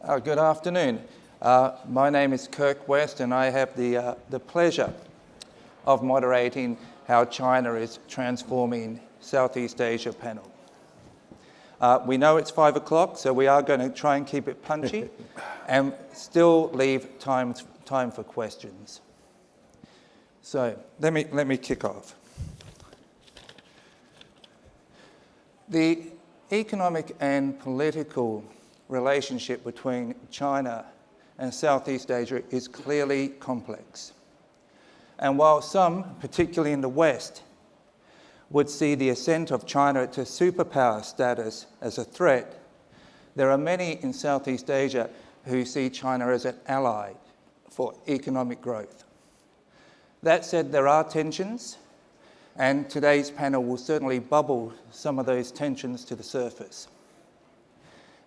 Good afternoon. My name is Kirk West, and I have the pleasure of moderating how China is transforming Southeast Asia panel. We know it's 5 o'clock, so we are going to try and keep it punchy and still leave time for questions. So let me kick off. The economic and political relationship between China and Southeast Asia is clearly complex. And while some, particularly in the West, would see the ascent of China to superpower status as a threat, there are many in Southeast Asia who see China as an ally for economic growth. That said, there are tensions, and today's panel will certainly bubble some of those tensions to the surface.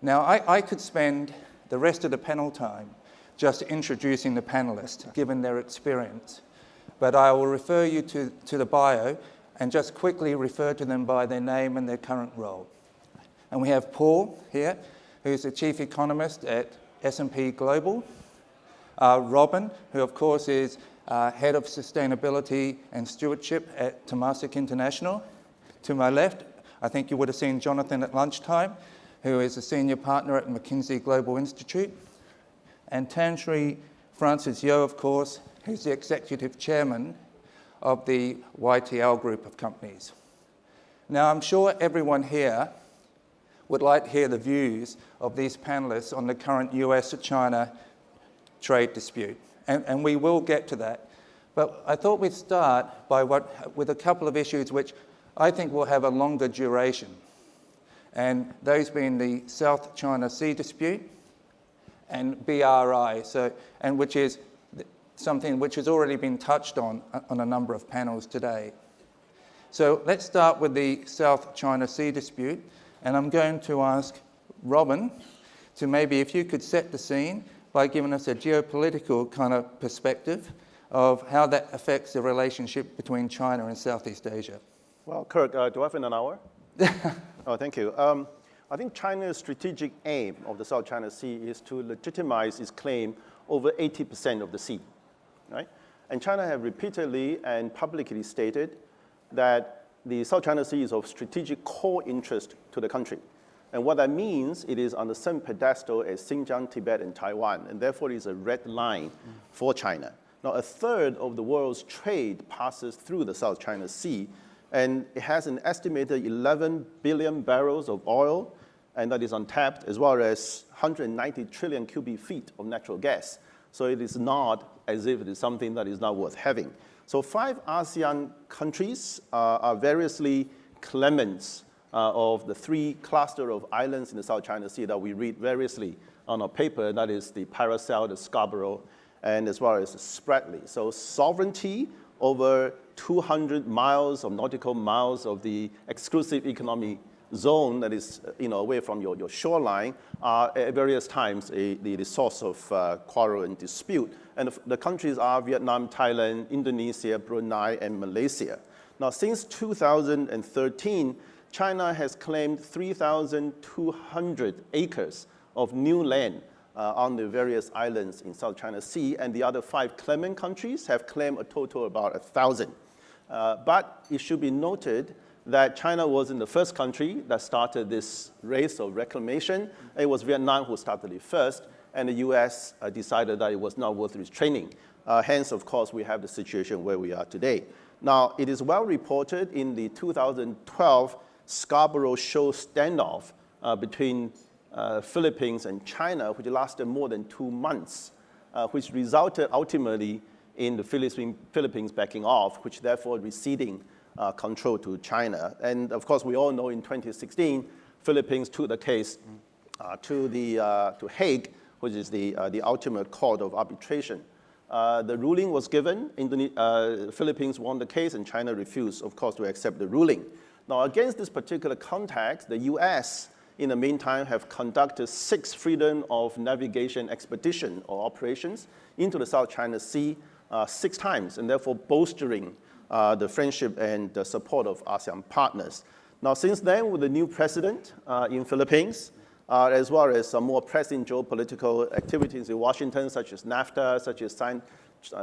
Now, I could spend the rest of the panel time just introducing the panelists, given their experience, but I will refer you to the bio and just quickly refer to them by their name and their current role. And we have Paul here, who's the chief economist at S&P Global. Robin, who of course is head of sustainability and stewardship at Temasek International. To my left, I think you would have seen Jonathan at lunchtime, who is a senior partner at McKinsey Global Institute. And Tanshri Francis Yeo, of course, who's the executive chairman of the YTL group of companies. Now, I'm sure everyone here would like to hear the views of these panelists on the current US-China trade dispute, and we will get to that. But I thought we'd start with a couple of issues which I think will have a longer duration, and those being the South China Sea dispute and BRI, and which is something which has already been touched on a number of panels today. So let's start with the South China Sea dispute, and I'm going to ask Robin to maybe, if you could set the scene by giving us a geopolitical kind of perspective of how that affects the relationship between China and Southeast Asia. Well, Kirk, do I have an hour? Oh, thank you. I think China's strategic aim of the South China Sea is to legitimize its claim over 80% of the sea, right? And China have repeatedly and publicly stated that the South China Sea is of strategic core interest to the country. And what that means, it is on the same pedestal as Xinjiang, Tibet, and Taiwan, and therefore it is a red line for China. Now, a third of the world's trade passes through the South China Sea, and it has an estimated 11 billion barrels of oil, and that is untapped, as well as 190 trillion cubic feet of natural gas. So it is not as if it is something that is not worth having. So 5 ASEAN countries are variously claimants of the 3 cluster of islands in the South China Sea that we read variously on our paper, that is the Paracel, the Scarborough, and as well as the Spratly. So sovereignty over 200 miles of nautical miles of the exclusive economic zone that is away from your shoreline are at various times the source of quarrel and dispute. And the countries are Vietnam, Thailand, Indonesia, Brunei, and Malaysia. Now, since 2013, China has claimed 3,200 acres of new land on the various islands in South China Sea, and the other 5 claimant countries have claimed a total of about 1,000. But it should be noted that China wasn't the first country that started this race of reclamation. It was Vietnam who started it first, and the US decided that it was not worth restraining. Hence, of course, we have the situation where we are today. Now, it is well reported in the 2012 Scarborough Shoal standoff between Philippines and China, which lasted more than 2 months, which resulted ultimately in the Philippines backing off, which therefore receding control to China. And of course, we all know in 2016, Philippines took the case to Hague, which is the ultimate court of arbitration. The ruling was given, Philippines won the case, and China refused, of course, to accept the ruling. Now, against this particular context, the US, in the meantime, have conducted 6 freedom of navigation expedition or operations into the South China Sea 6 times, and therefore bolstering the friendship and the support of ASEAN partners. Now, since then, with the new president in Philippines, as well as some more pressing geopolitical activities in Washington, such as NAFTA, such as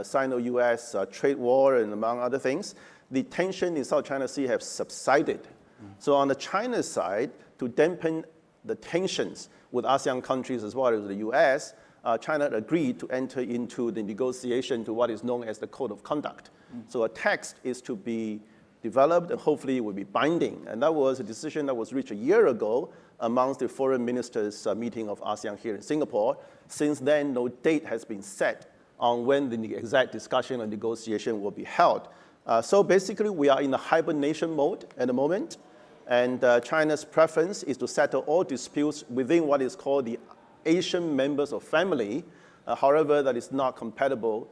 Sino-US trade war, and among other things, the tension in South China Sea have subsided. So on the China side, to dampen the tensions with ASEAN countries as well as the US, China agreed to enter into the negotiation to what is known as the Code of Conduct. So a text is to be developed and hopefully will be binding. And that was a decision that was reached a year ago amongst the foreign ministers meeting of ASEAN here in Singapore. Since then, no date has been set on when the exact discussion and negotiation will be held. So basically, we are in a hibernation mode at the moment. And China's preference is to settle all disputes within what is called the Asian members of family. However, that is not compatible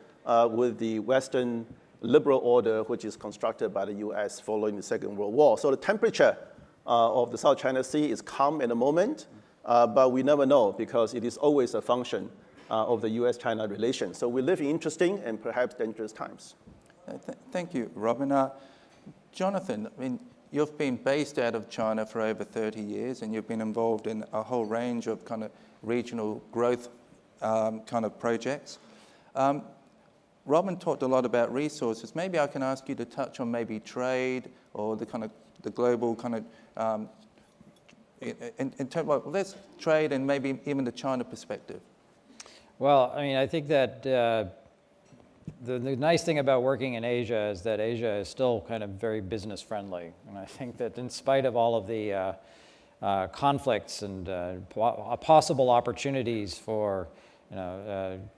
with the Western liberal order, which is constructed by the US following the Second World War. So the temperature of the South China Sea is calm at the moment, but we never know because it is always a function of the US-China relations. So we live in interesting and perhaps dangerous times. Thank you, Robin. Jonathan, I mean, you've been based out of China for over 30 years, and you've been involved in a whole range of kind of regional growth kind of projects. Robin talked a lot about resources. Maybe I can ask you to touch on maybe trade or the kind of the global kind of, in terms of, let's trade and maybe even the China perspective. Well, I mean, I think that the nice thing about working in Asia is that Asia is still kind of very business friendly. And I think that in spite of all of the conflicts and possible opportunities for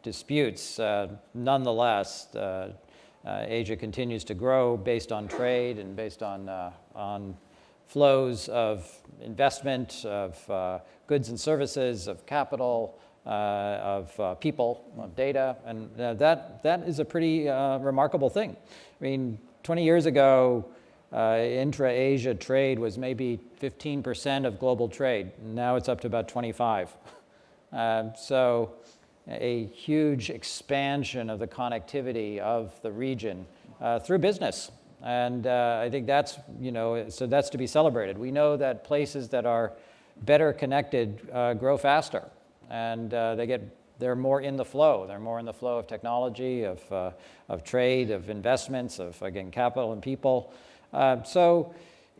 disputes, nonetheless, Asia continues to grow based on trade and based on flows of investment, of goods and services, of capital, of people, of data, and that is a pretty remarkable thing. I mean, 20 years ago, intra-Asia trade was maybe 15% of global trade. Now it's up to about 25. So a huge expansion of the connectivity of the region through business. And I think that's, so that's to be celebrated. We know that places that are better connected grow faster. And they're more in the flow. They're more in the flow of technology, of trade, of investments, of, again, capital and people. So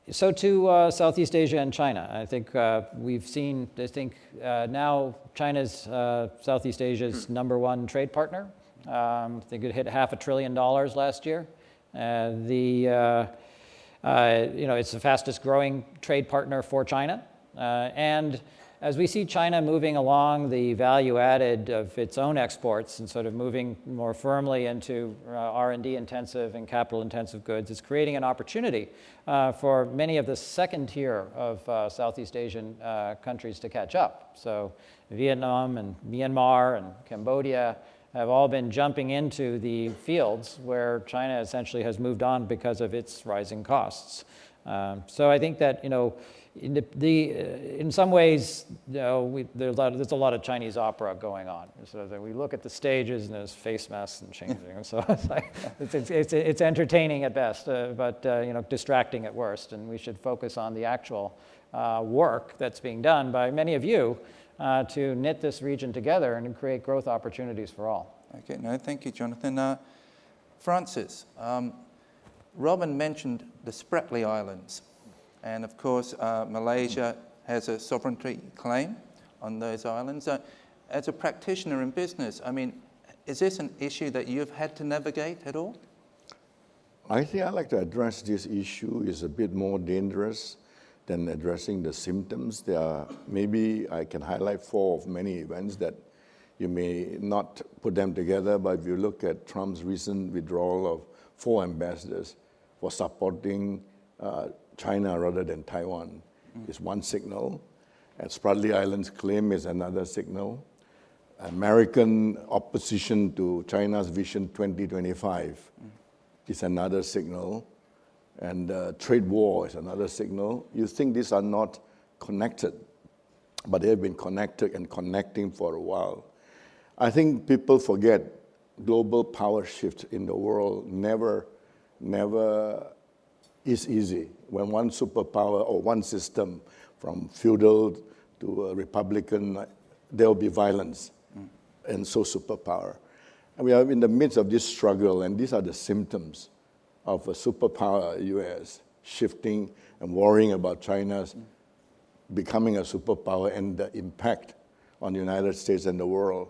to Southeast Asia and China. I think we've seen, now China's Southeast Asia's #1 trade partner. I think it hit $500 billion last year. It's the fastest growing trade partner for China. And as we see China moving along the value added of its own exports and sort of moving more firmly into R&D intensive and capital intensive goods, it's creating an opportunity for many of the second tier of Southeast Asian countries to catch up. So Vietnam and Myanmar and Cambodia have all been jumping into the fields where China essentially has moved on because of its rising costs. So I think that, in some ways, there's a lot of Chinese opera going on. So that we look at the stages and there's face masks and changing. So it's entertaining at best, but distracting at worst. And we should focus on the actual work that's being done by many of you to knit this region together and create growth opportunities for all. Okay, no, thank you, Jonathan. Francis, Robin mentioned the Spratly Islands. And of course, Malaysia has a sovereignty claim on those islands. As a practitioner in business, I mean, is this an issue that you've had to navigate at all? I think I'd like to address this issue. It's a bit more dangerous than addressing the symptoms. Maybe I can highlight 4 of many events that you may not put them together, but if you look at Trump's recent withdrawal of 4 ambassadors for supporting China rather than Taiwan is one signal. And Spratly Islands claim is another signal. American opposition to China's Vision 2025 is another signal. And trade war is another signal. You think these are not connected, but they have been connected and connecting for a while. I think people forget global power shift in the world never is easy. When one superpower or one system from feudal to a Republican, there will be violence and so superpower. And we are in the midst of this struggle, and these are the symptoms of a superpower U.S. shifting and worrying about China's becoming a superpower and the impact on the United States and the world.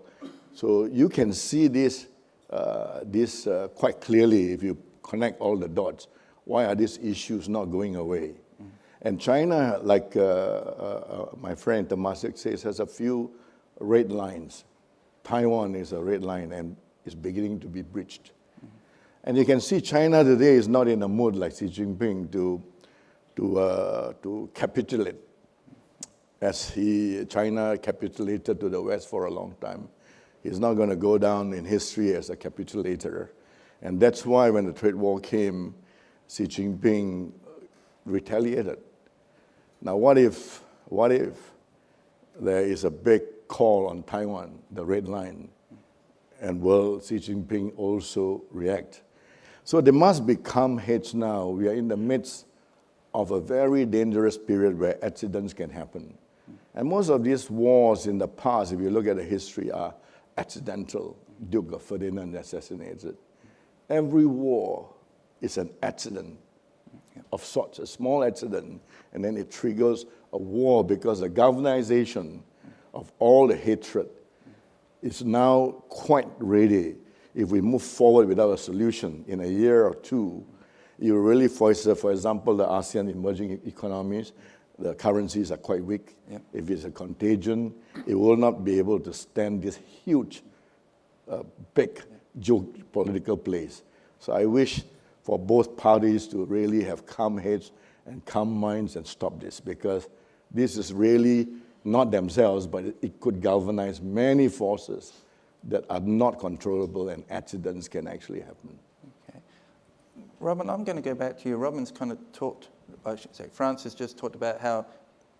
So you can see this quite clearly if you connect all the dots. Why are these issues not going away? And China, like my friend Tomasik says, has a few red lines. Taiwan is a red line and is beginning to be breached. And you can see China today is not in a mood like Xi Jinping to capitulate, as China capitulated to the West for a long time. He's not going to go down in history as a capitulator. And that's why when the trade war came, Xi Jinping retaliated. Now, what if there is a big call on Taiwan, the red line, and will Xi Jinping also react? So there must be calm heads now. We are in the midst of a very dangerous period where accidents can happen. And most of these wars in the past, if you look at the history, are accidental. Duke of Ferdinand assassinated. Every war is an accident of sorts, a small accident, and then it triggers a war because the galvanization of all the hatred is now quite ready. If we move forward without a solution in a year or two, you really foster, for example, the ASEAN emerging economies, the currencies are quite weak. Yep. If it's a contagion, it will not be able to stand this huge, big geopolitical place. So I wish for both parties to really have calm heads and calm minds and stop this, because this is really not themselves, but it could galvanize many forces that are not controllable, and accidents can actually happen. Okay. Robin, I'm going to go back to you. Robin's kind of talked, I should say, Francis just talked about how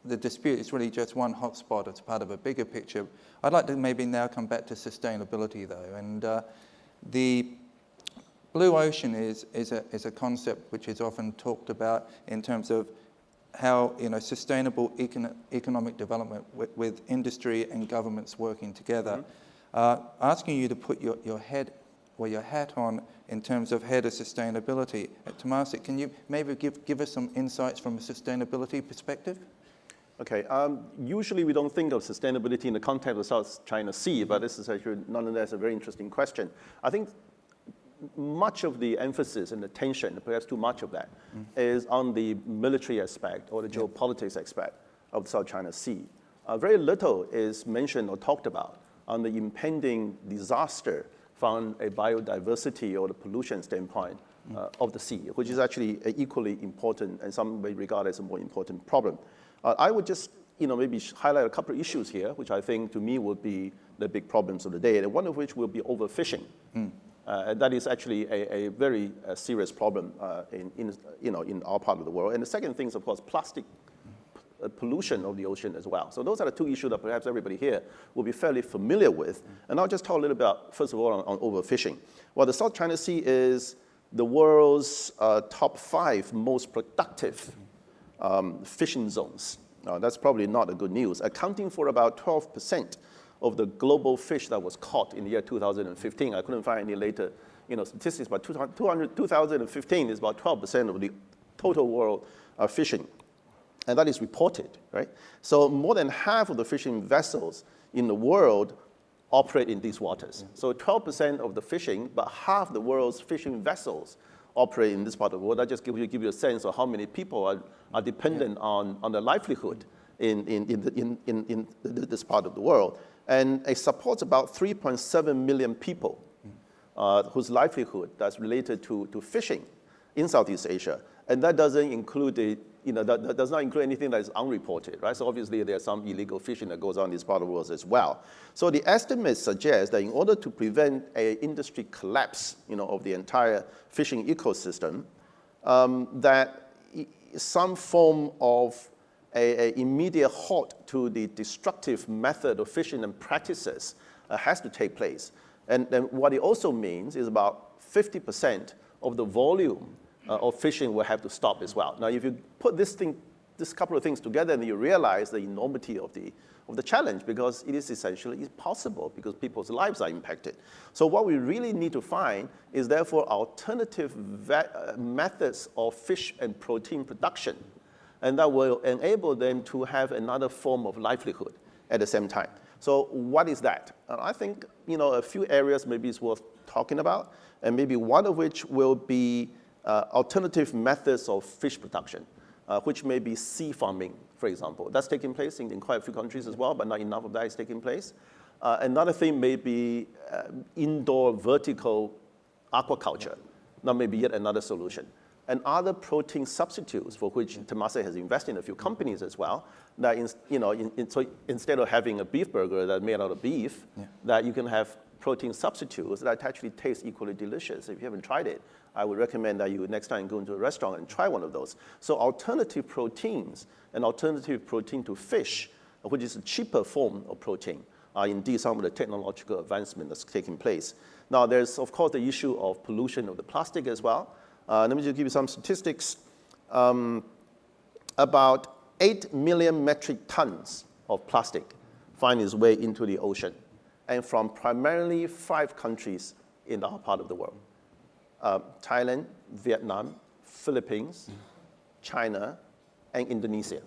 the dispute is really just one hotspot. It's part of a bigger picture. I'd like to maybe now come back to sustainability, though. And the blue ocean is a concept which is often talked about in terms of how sustainable economic development with industry and governments working together. Asking you to put your hat on in terms of head of sustainability. Tomasik, can you maybe give us some insights from a sustainability perspective? Okay. Usually we don't think of sustainability in the context of the South China Sea, but this is actually nonetheless a very interesting question. I think much of the emphasis and attention, perhaps too much of that, is on the military aspect or the geopolitics aspect of the South China Sea. Very little is mentioned or talked about on the impending disaster from a biodiversity or the pollution standpoint of the sea, which is actually equally important and some may regard as a more important problem. I would just maybe highlight a couple of issues here, which I think to me would be the big problems of the day, and one of which will be overfishing. That is actually a very serious problem in our part of the world. And the second thing is, of course, plastic pollution of the ocean as well. So those are the two issues that perhaps everybody here will be fairly familiar with. And I'll just talk a little about, first of all, on overfishing. Well, the South China Sea is the world's top 5 most productive fishing zones. That's probably not a good news, accounting for about 12% of the global fish that was caught in the year 2015. I couldn't find any later statistics, but 2015 is about 12% of the total world fishing. And that is reported, right? So more than half of the fishing vessels in the world operate in these waters. So 12% of the fishing, but half the world's fishing vessels operate in this part of the world. That just give you a sense of how many people are dependent on their livelihood in this part of the world. And it supports about 3.7 million people whose livelihood that's related to fishing in Southeast Asia. And that doesn't include that does not include anything that is unreported, right? So obviously there's some illegal fishing that goes on in this part of the world as well. So the estimates suggest that in order to prevent an industry collapse, of the entire fishing ecosystem, that some form of a immediate halt to the destructive method of fishing and practices has to take place. And then what it also means is about 50% of the volume of fishing will have to stop as well. Now, if you put this thing this couple of things together, and you realize the enormity of the challenge, because it is essentially impossible because people's lives are impacted. So what we really need to find is therefore alternative methods of fish and protein production, and that will enable them to have another form of livelihood at the same time. So what is that? And I think a few areas maybe is worth talking about, and maybe one of which will be alternative methods of fish production, which may be sea farming, for example. That's taking place in quite a few countries as well, but not enough of that is taking place. Another thing may be indoor vertical aquaculture. That may be yet another solution. And other protein substitutes, for which Temasek has invested in a few companies as well, that so instead of having a beef burger that's made out of beef, that you can have protein substitutes that actually taste equally delicious. If you haven't tried it, I would recommend that you next time go into a restaurant and try one of those. So alternative proteins and alternative protein to fish, which is a cheaper form of protein, are indeed some of the technological advancement that's taking place. Now, there's, of course, the issue of pollution of the plastic as well. Let me just give you some statistics. About 8 million metric tons of plastic find its way into the ocean, and from primarily 5 countries in our part of the world. Thailand, Vietnam, Philippines, China, and Indonesia.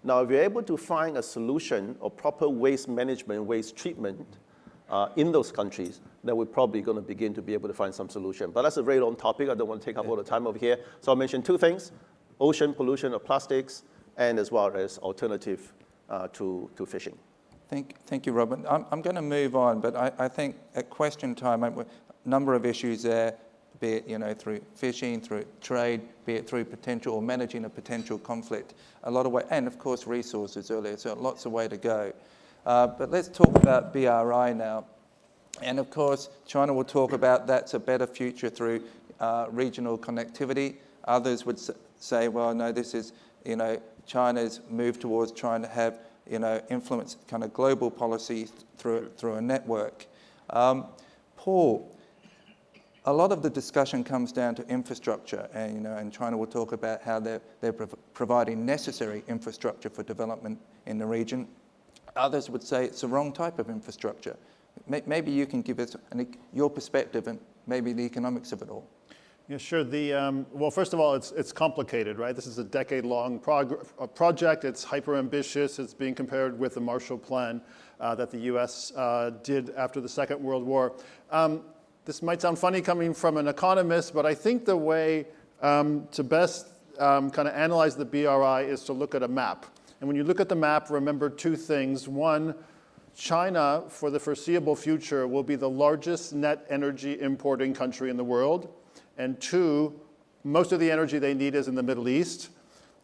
Now, if you're able to find a solution or proper waste management, waste treatment in those countries, then we're probably going to begin to be able to find some solution. But that's a very long topic. I don't want to take up all the time over here. So I'll mention 2 things: ocean pollution of plastics, and as well as alternative to fishing. Thank you, Robert. I'm going to move on, but I think at question time, a number of issues there, be it through fishing, through trade, be it through potential or managing a potential conflict, a lot of way, and of course resources earlier. So lots of way to go. But let's talk about BRI now. And of course, China will talk about that's a better future through regional connectivity. Others would say, well, no, this is, China's move towards trying to have, influence kind of global policy through a network. Paul, a lot of the discussion comes down to infrastructure, and China will talk about how they're providing necessary infrastructure for development in the region. Others would say it's the wrong type of infrastructure. Maybe you can give us your perspective and maybe the economics of it all. Yeah, sure. Well, first of all, it's complicated, right? This is a decade-long project. It's hyper-ambitious. It's being compared with the Marshall Plan that the U.S. did after the Second World War. This might sound funny coming from an economist, but I think the way to best kind of analyze the BRI is to look at a map. And when you look at the map, remember 2 things. One, China, for the foreseeable future, will be the largest net energy importing country in the world. And 2, most of the energy they need is in the Middle East.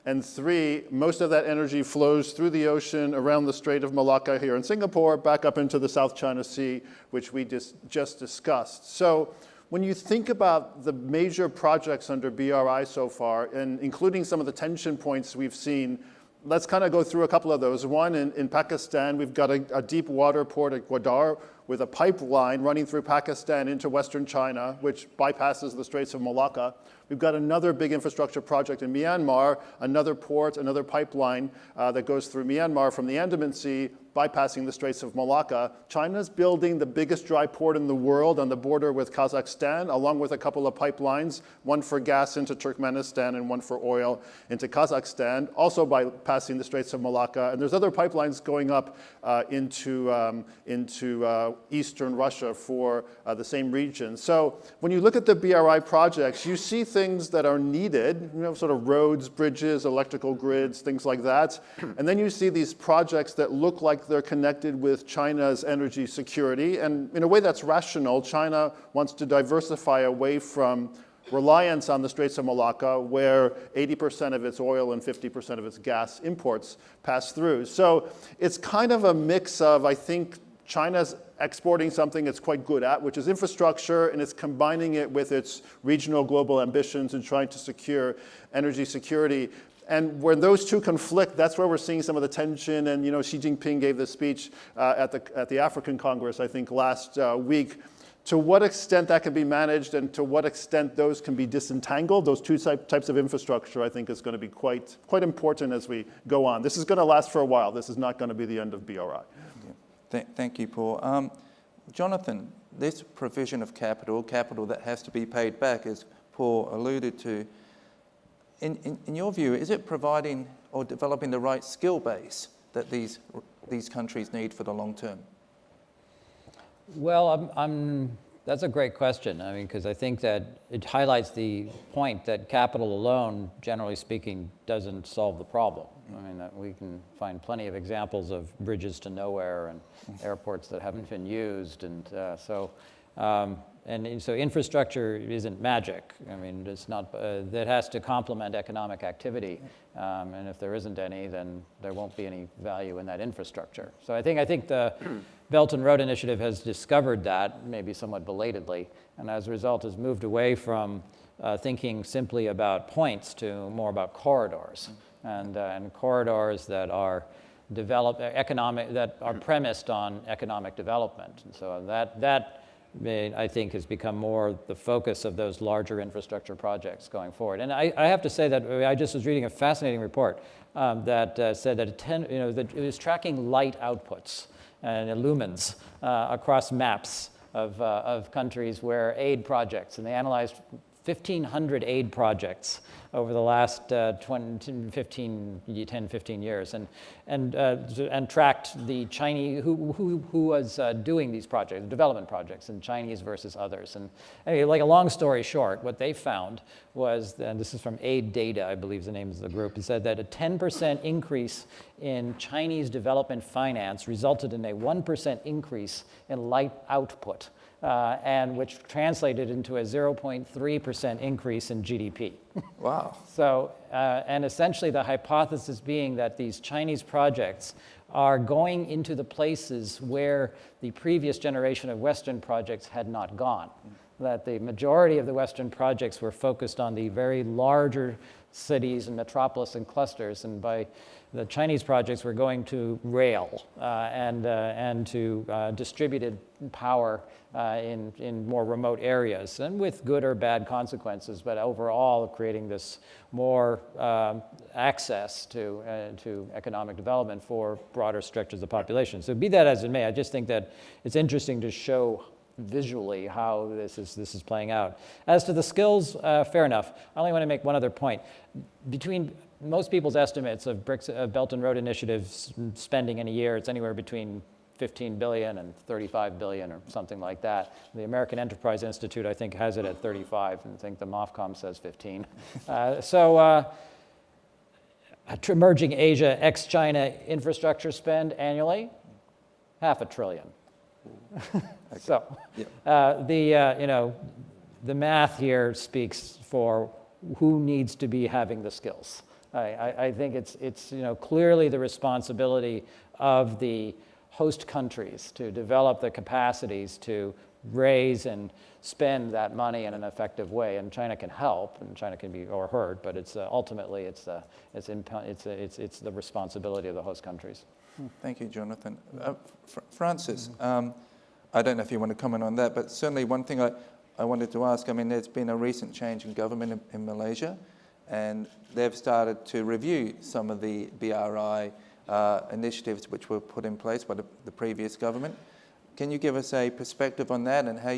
And 3, most of that energy flows through the ocean, around the Strait of Malacca here in Singapore, back up into the South China Sea, which we just discussed. So when you think about the major projects under BRI so far, and including some of the tension points we've seen, let's kind of go through a couple of those. One, in Pakistan, we've got a deep water port at Gwadar with a pipeline running through Pakistan into Western China, which bypasses the Straits of Malacca. We've got another big infrastructure project in Myanmar, another port, another pipeline that goes through Myanmar from the Andaman Sea, bypassing the Straits of Malacca. China's building the biggest dry port in the world on the border with Kazakhstan, along with a couple of pipelines, one for gas into Turkmenistan and one for oil into Kazakhstan, also bypassing the Straits of Malacca. And there's other pipelines going up into eastern Russia for the same region. So when you look at the BRI projects, you see things that are needed, sort of roads, bridges, electrical grids, things like that. And then you see these projects that look like they're connected with China's energy security. And in a way that's rational. China wants to diversify away from reliance on the Straits of Malacca, where 80% of its oil and 50% of its gas imports pass through. So it's kind of a mix of, I think, China's exporting something it's quite good at, which is infrastructure, and it's combining it with its regional global ambitions and trying to secure energy security. And when those 2 conflict, that's where we're seeing some of the tension. And Xi Jinping gave this speech at the African Congress, I think, last week. To what extent that can be managed and to what extent those can be disentangled, those two types of infrastructure, I think is going to be quite important as we go on. This is going to last for a while. This is not going to be the end of BRI. Yeah. Thank you, Paul. Jonathan, this provision of capital that has to be paid back, as Paul alluded to, in your view, is it providing or developing the right skill base that these countries need for the long term? Well, that's a great question. I mean, because I think that it highlights the point that capital alone, generally speaking, doesn't solve the problem. I mean, that we can find plenty of examples of bridges to nowhere and airports that haven't been used, and so infrastructure isn't magic. I mean, it's not. That has to complement economic activity, and if there isn't any, then there won't be any value in that infrastructure. So I think the Belt and Road Initiative has discovered that, maybe somewhat belatedly, and as a result has moved away from thinking simply about points to more about corridors, and corridors that are that are premised on economic development. And so that I think has become more the focus of those larger infrastructure projects going forward. And I have to say that I just was reading a fascinating report that said that that it was tracking light outputs and lumens across maps of countries where aid projects, and they analyzed 1,500 aid projects over the last 10, 15 years, and tracked the Chinese, who was doing these projects, development projects, and Chinese versus others. And anyway, like a long story short, what they found was, and this is from Aid Data, I believe is the name of the group, it said that a 10% increase in Chinese development finance resulted in a 1% increase in light output. And which translated into a 0.3% increase in GDP. Wow. So, and essentially the hypothesis being that these Chinese projects are going into the places where the previous generation of Western projects had not gone. That the majority of the Western projects were focused on the very larger cities and metropolis and clusters, and by the Chinese projects were going to rail and to distributed power in more remote areas, and with good or bad consequences, but overall creating this more access to economic development for broader stretches of the population. So be that as it may, I just think that it's interesting to show visually how this is playing out. As to the skills, fair enough. I only want to make one other point. Between most people's estimates of Belt and Road Initiatives spending in a year, it's anywhere between 15 billion and 35 billion or something like that. The American Enterprise Institute, I think, has it at 35, and I think the MOFCOM says 15. Emerging Asia ex-China infrastructure spend annually, $500 billion. So the math here speaks for who needs to be having the skills. I think it's clearly the responsibility of the host countries to develop the capacities to raise and spend that money in an effective way, and China can help, and China can be overheard, but it's ultimately it's the responsibility of the host countries. Thank you, Jonathan. Francis, I don't know if you want to comment on that, but certainly one thing I wanted to ask, I mean, there's been a recent change in government in Malaysia, and they've started to review some of the BRI initiatives which were put in place by the previous government. Can you give us a perspective on that and how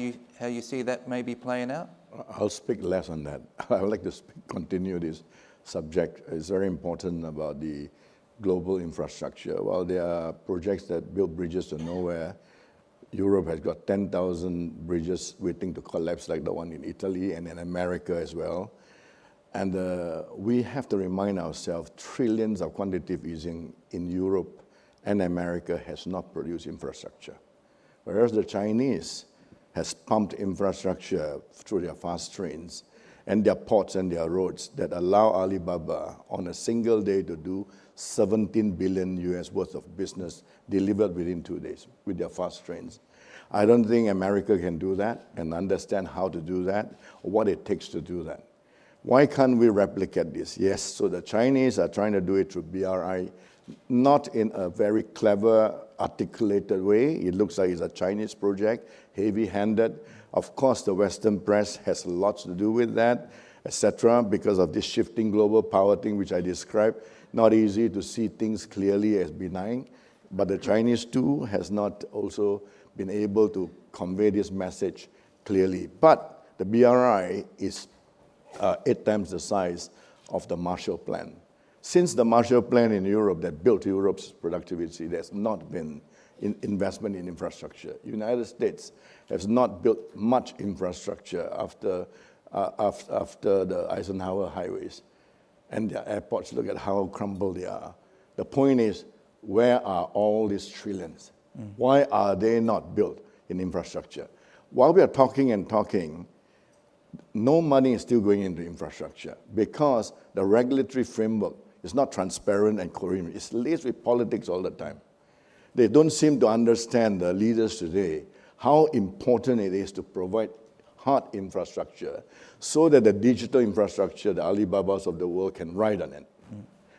you see that maybe playing out? I'll speak less on that. I would like to continue this subject. It's very important about the global infrastructure. While there are projects that build bridges to nowhere, Europe has got 10,000 bridges waiting to collapse, like the one in Italy and in America as well. And we have to remind ourselves, trillions of quantitative easing in Europe and America has not produced infrastructure. Whereas the Chinese has pumped infrastructure through their fast trains and their ports and their roads that allow Alibaba on a single day to do 17 billion US worth of business delivered within 2 days with their fast trains. I don't think America can do that and understand how to do that, or what it takes to do that. Why can't we replicate this? Yes, so the Chinese are trying to do it through BRI, not in a very clever articulated way. It looks like it's a Chinese project, heavy-handed. Of course, the Western press has lots to do with that, etc., because of this shifting global power thing which I described. Not easy to see things clearly as benign, but the Chinese too has not also been able to convey this message clearly. But the BRI is 8 times the size of the Marshall Plan. Since the Marshall Plan in Europe that built Europe's productivity, there's not been investment in infrastructure. United States has not built much infrastructure after the Eisenhower highways. And their airports, look at how crumbled they are. The point is, where are all these trillions? Why are they not built in infrastructure? While we are talking and talking, no money is still going into infrastructure because the regulatory framework is not transparent and coherent. It's laced with politics all the time. They don't seem to understand, the leaders today, how important it is to provide hard infrastructure so that the digital infrastructure, the Alibabas of the world, can ride on it.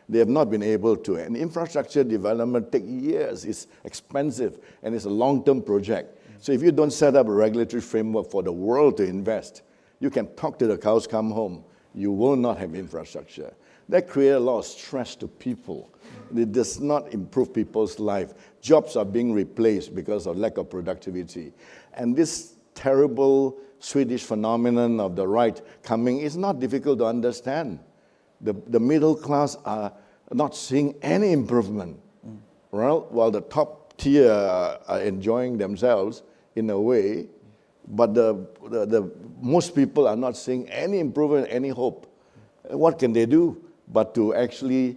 They have not been able to. And infrastructure development takes years. It's expensive, and it's a long-term project. So if you don't set up a regulatory framework for the world to invest, you can talk till the cows come home. You will not have infrastructure. That creates a lot of stress to people. It does not improve people's life. Jobs are being replaced because of lack of productivity. And this terrible Swedish phenomenon of the right coming is not difficult to understand. The middle class are not seeing any improvement, well, while the top tier are enjoying themselves in a way, but the most people are not seeing any improvement, any hope. What can they do but to actually,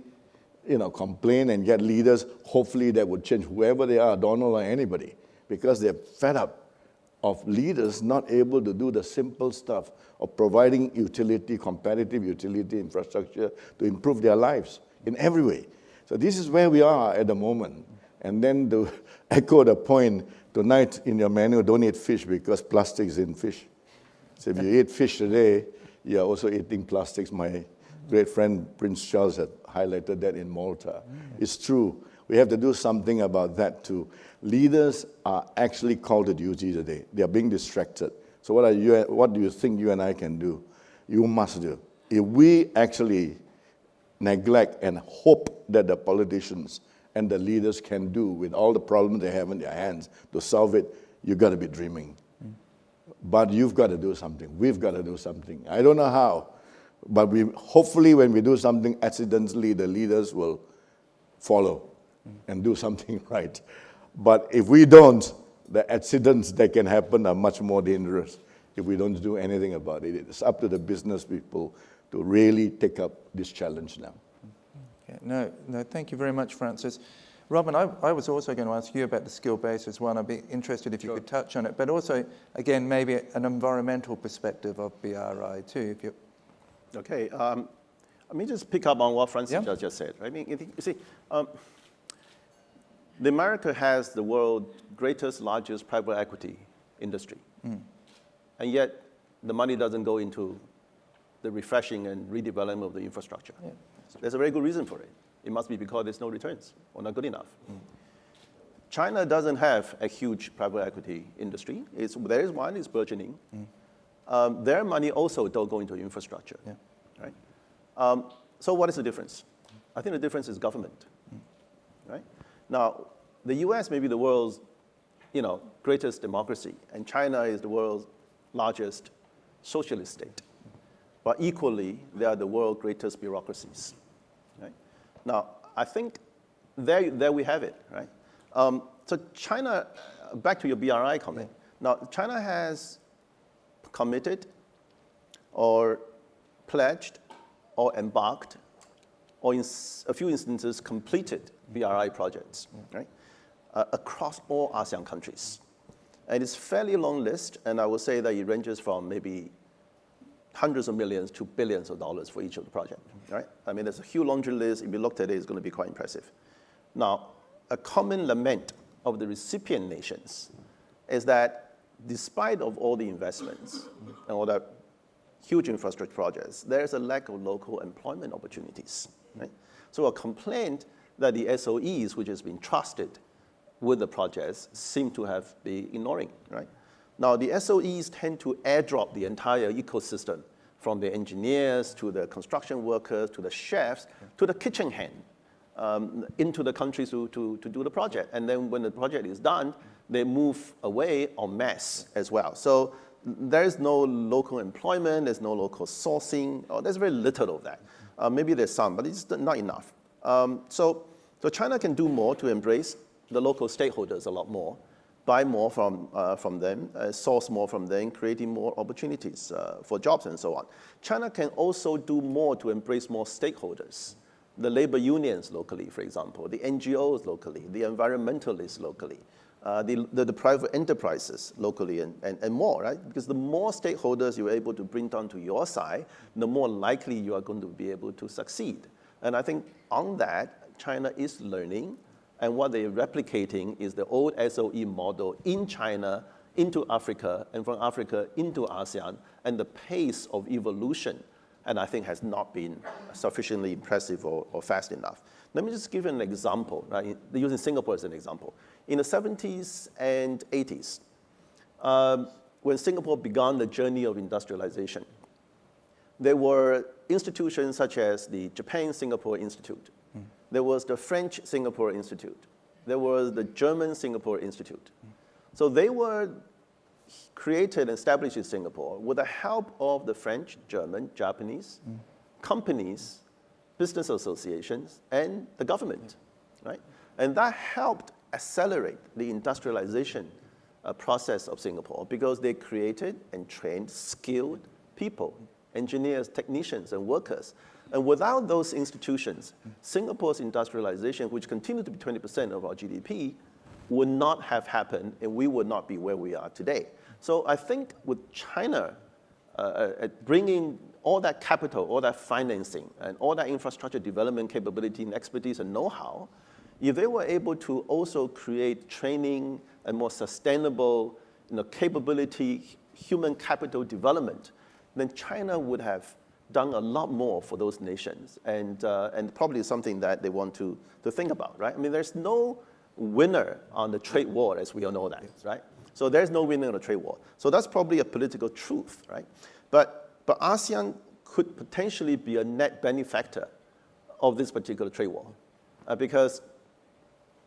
complain and get leaders, hopefully that would change whoever they are, Donald or anybody, because they're fed up of leaders not able to do the simple stuff of providing utility, competitive utility infrastructure to improve their lives in every way. So this is where we are at the moment. And then to echo the point, tonight in your menu, don't eat fish because plastic is in fish. So if you eat fish today, you're also eating plastics. My great friend Prince Charles had highlighted that in Malta. It's true. We have to do something about that too. Leaders are actually called to duty today. They are being distracted. So what do you think you and I can do? You must do. If we actually neglect and hope that the politicians and the leaders can do with all the problems they have in their hands to solve it, you've got to be dreaming. But you've got to do something. We've got to do something. I don't know how, but hopefully when we do something accidentally, the leaders will follow and do something right. But if we don't, the accidents that can happen are much more dangerous if we don't do anything about it. It's up to the business people to really take up this challenge now. Okay. No, thank you very much, Francis. Robin, I was also going to ask you about the skill base as well. I'd be interested if you could touch on it, but also, again, maybe an environmental perspective of BRI too. If you. Okay, let me just pick up on what Francis just said. I mean, you see, the America has the world's greatest, largest private equity industry. And yet, the money doesn't go into the refreshing and redevelopment of the infrastructure. Yeah, there's a very good reason for it. It must be because there's no returns or not good enough. China doesn't have a huge private equity industry. There is one, it's burgeoning. Their money also don't go into infrastructure, right? So what is the difference? I think the difference is government, right? Now, the US may be the world's, greatest democracy, and China is the world's largest socialist state. But equally, they are the world's greatest bureaucracies, right? Now, I think there we have it, right? So China, back to your BRI comment. Now, China has committed or pledged or embarked or in a few instances completed BRI projects, right? Across all ASEAN countries. And it's a fairly long list, and I would say that it ranges from maybe hundreds of millions to billions of dollars for each of the projects, right? I mean, there's a huge laundry list. If you looked at it, it's going to be quite impressive. Now, a common lament of the recipient nations is that despite of all the investments and all that huge infrastructure projects, there's a lack of local employment opportunities, right? So a complaint that the SOEs, which has been trusted with the projects seem to have been ignoring, right? Now, the SOEs tend to airdrop the entire ecosystem, from the engineers to the construction workers to the chefs to the kitchen hand, into the countries to do the project. And then when the project is done, they move away en masse as well. So there's no local employment, there's no local sourcing, or there's very little of that. Maybe there's some, but it's not enough. So China can do more to embrace the local stakeholders a lot more, buy more from them, source more from them, creating more opportunities for jobs and so on. China can also do more to embrace more stakeholders. The labor unions locally, for example, the NGOs locally, the environmentalists locally, the private enterprises locally, and more, right? Because the more stakeholders you're able to bring down to your side, the more likely you are going to be able to succeed. And I think on that, China is learning, and what they're replicating is the old SOE model in China, into Africa, and from Africa into ASEAN, and the pace of evolution, and I think has not been sufficiently impressive or fast enough. Let me just give you an example, right? Using Singapore as an example. In the 70s and 80s, when Singapore began the journey of industrialization, there were institutions such as the Japan-Singapore Institute. There was the French-Singapore Institute. There was the German-Singapore Institute. So they were created and established in Singapore with the help of the French, German, Japanese companies, business associations, and the government, right? And that helped accelerate the industrialization process of Singapore because they created and trained skilled people, engineers, technicians, and workers. And without those institutions, Singapore's industrialization, which continued to be 20% of our GDP, would not have happened, and we would not be where we are today. So I think with China bringing all that capital, all that financing, and all that infrastructure development capability and expertise and know-how, if they were able to also create training and more sustainable capability, human capital development, then China would have done a lot more for those nations, and probably something that they want to think about, right? I mean, there's no winner on the trade war, as we all know that, right? So there's no winner on the trade war. So that's probably a political truth, right? But ASEAN could potentially be a net benefactor of this particular trade war, because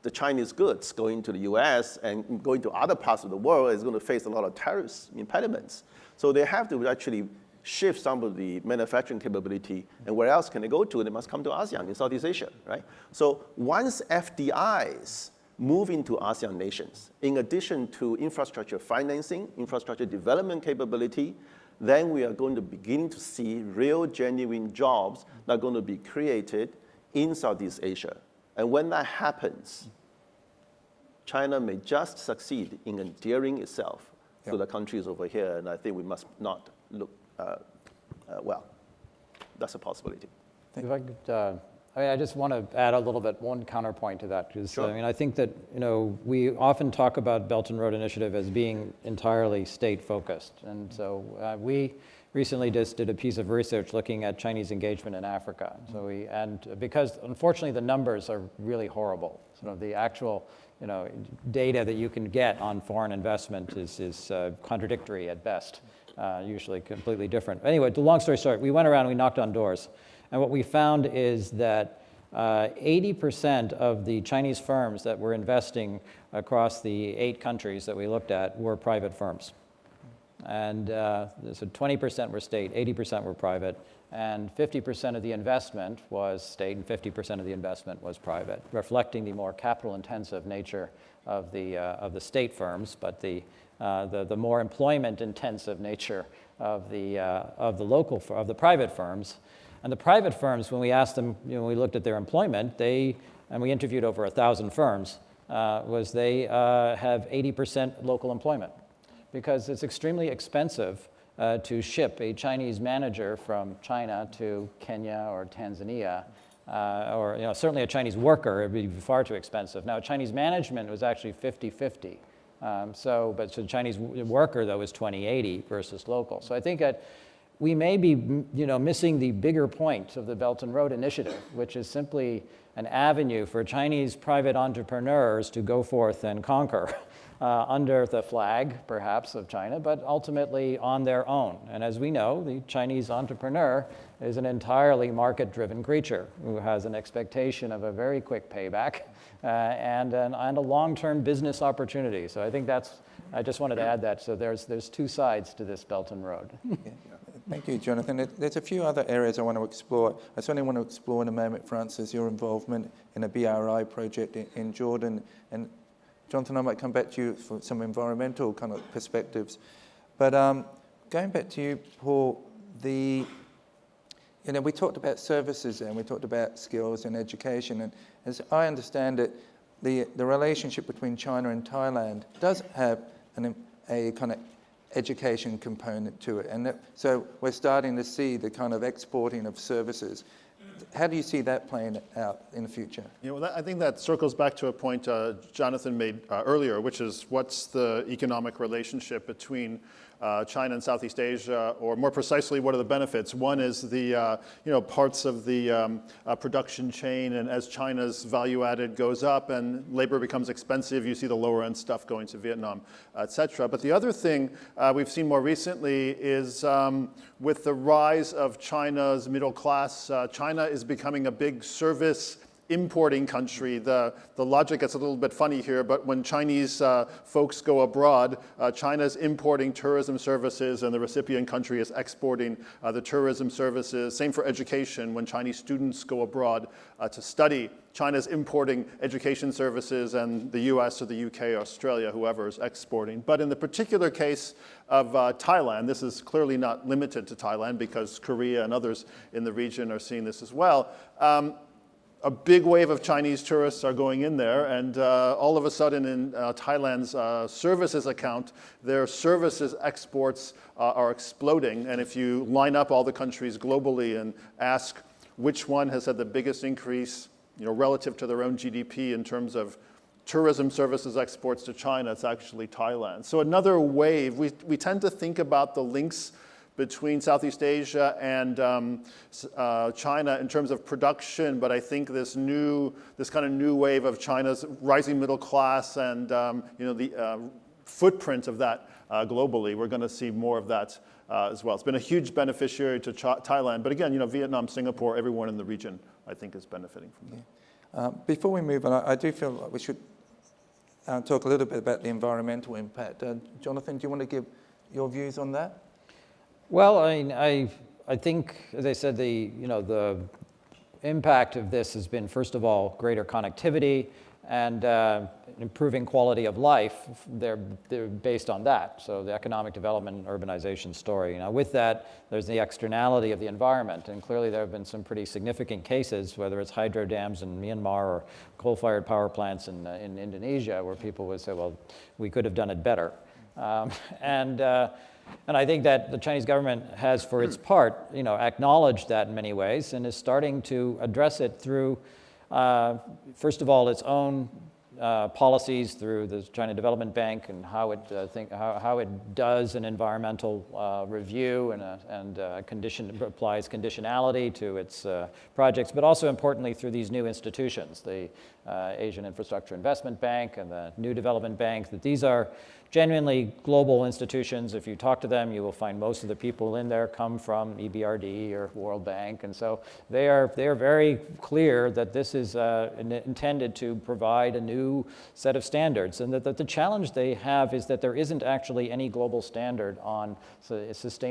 the Chinese goods going to the US and going to other parts of the world is going to face a lot of tariffs impediments. So they have to actually shift some of the manufacturing capability, and where else can they go to? They must come to ASEAN in Southeast Asia, right? So once FDIs move into ASEAN nations, in addition to infrastructure financing, infrastructure development capability, then we are going to begin to see real, genuine jobs that are going to be created in Southeast Asia. And when that happens, China may just succeed in endearing itself to the countries over here, and I think we must not look, well, that's a possibility. If I could, I just want to add a little bit, one counterpoint to that, because Sure. I think that we often talk about Belt and Road Initiative as being entirely state-focused, and so we recently just did a piece of research looking at Chinese engagement in Africa. So because unfortunately the numbers are really horrible, sort of the actual data that you can get on foreign investment is contradictory at best. Usually completely different. Anyway, the long story short, we went around and we knocked on doors. And what we found is that 80% of the Chinese firms that were investing across the 8 countries that we looked at were private firms. And so 20% were state, 80% were private, and 50% of the investment was state and 50% of the investment was private, reflecting the more capital-intensive nature of the state firms, but the more employment-intensive nature of the private firms. And the private firms, when we asked them, we looked at their employment, and we interviewed over 1,000 firms, they have 80% local employment, because it's extremely expensive to ship a Chinese manager from China to Kenya or Tanzania, or certainly a Chinese worker. It would be far too expensive. Now, Chinese management was actually 50-50. But the Chinese worker, though, is 20-80 versus local. So I think that we may be, missing the bigger point of the Belt and Road Initiative, which is simply an avenue for Chinese private entrepreneurs to go forth and conquer under the flag, perhaps, of China, but ultimately on their own. And as we know, the Chinese entrepreneur is an entirely market-driven creature who has an expectation of a very quick payback and a long-term business opportunity. So I think I just wanted to add that. So there's two sides to this Belt and Road. Yeah. Thank you, Jonathan. There's a few other areas I want to explore. I certainly want to explore in a moment, Francis, your involvement in a BRI project in Jordan. And Jonathan, I might come back to you for some environmental kind of perspectives. But going back to you, Paul, we talked about services and we talked about skills and education. And as I understand it, the relationship between China and Thailand does have a kind of education component to it. And so we're starting to see the kind of exporting of services. How do you see that playing out in the future? I think that circles back to a point Jonathan made earlier, which is what's the economic relationship between China and Southeast Asia, or more precisely, what are the benefits? One is the parts of the production chain, and as China's value added goes up and labor becomes expensive, you see the lower end stuff going to Vietnam, et cetera. But the other thing we've seen more recently is with the rise of China's middle class, China is becoming a big service importing country. The logic gets a little bit funny here, but when Chinese folks go abroad, China's importing tourism services and the recipient country is exporting the tourism services. Same for education. When Chinese students go abroad to study, China's importing education services and the US or the UK or Australia, whoever is exporting. But in the particular case of Thailand, this is clearly not limited to Thailand because Korea and others in the region are seeing this as well. A big wave of Chinese tourists are going in there, and all of a sudden in Thailand's services account, their services exports are exploding. And if you line up all the countries globally and ask which one has had the biggest increase, relative to their own GDP in terms of tourism services exports to China, it's actually Thailand. So another wave. We tend to think about the links between Southeast Asia and China in terms of production, but I think this kind of new wave of China's rising middle class and the footprint of that globally, we're going to see more of that as well. It's been a huge beneficiary to Thailand, but again, Vietnam, Singapore, everyone in the region, I think, is benefiting from that. Before we move on, I do feel like we should talk a little bit about the environmental impact. Jonathan, do you want to give your views on that? Well, I think, as I said, the impact of this has been, first of all, greater connectivity and improving quality of life. They're based on that. So the economic development and urbanization story. Now, with that, there's the externality of the environment, and clearly there have been some pretty significant cases, whether it's hydro dams in Myanmar or coal-fired power plants in Indonesia, where people would say, well, we could have done it better. And I think that the Chinese government has, for its part, acknowledged that in many ways and is starting to address it through, first of all, its own policies through the China Development Bank and how it does an environmental review and applies conditionality to its projects, but also importantly through these new institutions, the Asian Infrastructure Investment Bank and the New Development Bank. That these are genuinely global institutions. If you talk to them, you will find most of the people in there come from EBRD or World Bank, and so they are very clear that this is intended to provide a new set of standards, and that the challenge they have is that there isn't actually any global standard on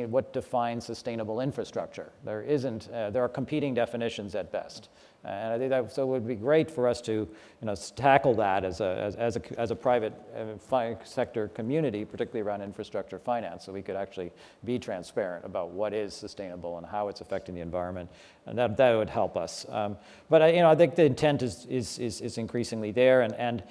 what defines sustainable infrastructure. There isn't. There are competing definitions at best. And I think that so it would be great for us to tackle that as a private sector community, particularly around infrastructure finance, so we could actually be transparent about what is sustainable and how it's affecting the environment, and that would help us. But I think the intent is increasingly there, and